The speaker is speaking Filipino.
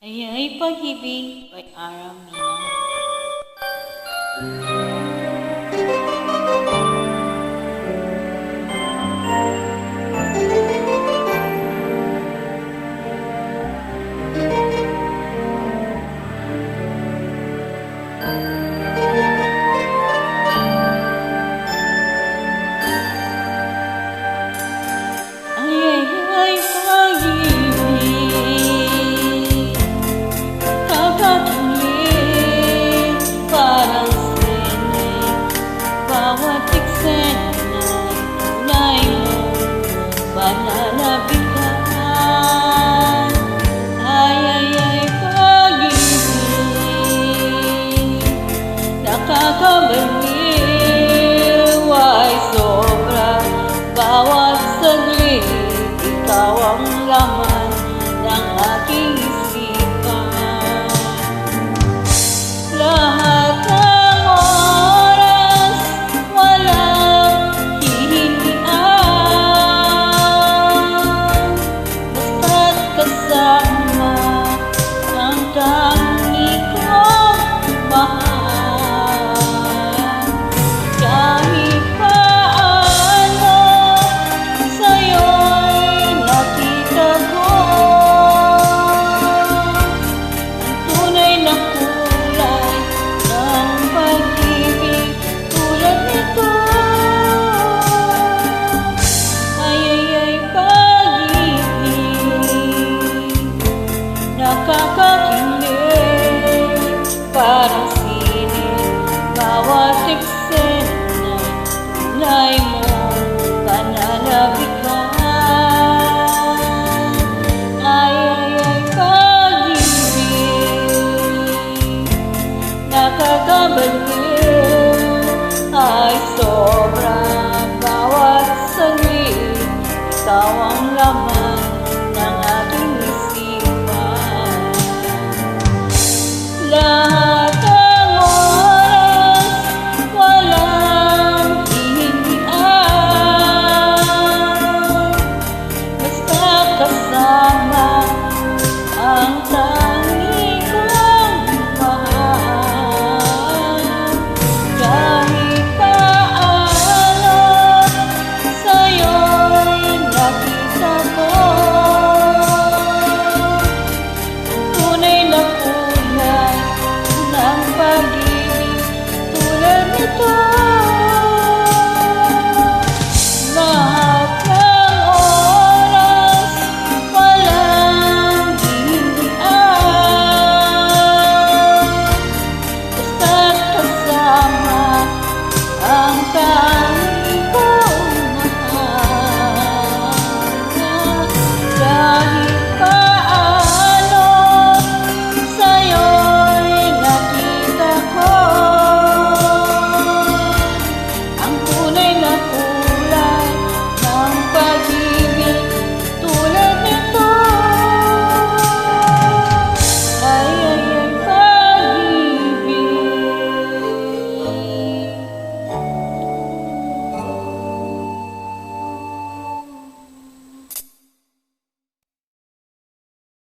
Ay pag-ibig ay aram-minang. Pananabikan, ay pag-ibig, nakakabaliw ay sobra. Bawat saglit, ikaw ang laman ng aking isipan. Lahat ng oras, walang hihingian, basta't kasama ang tangi kong mahal. Kahit paano sa'yo'y nakita ko ang tunay na kulay ng pag-ibig tulad nito. Ay pag-ibig, nakakakita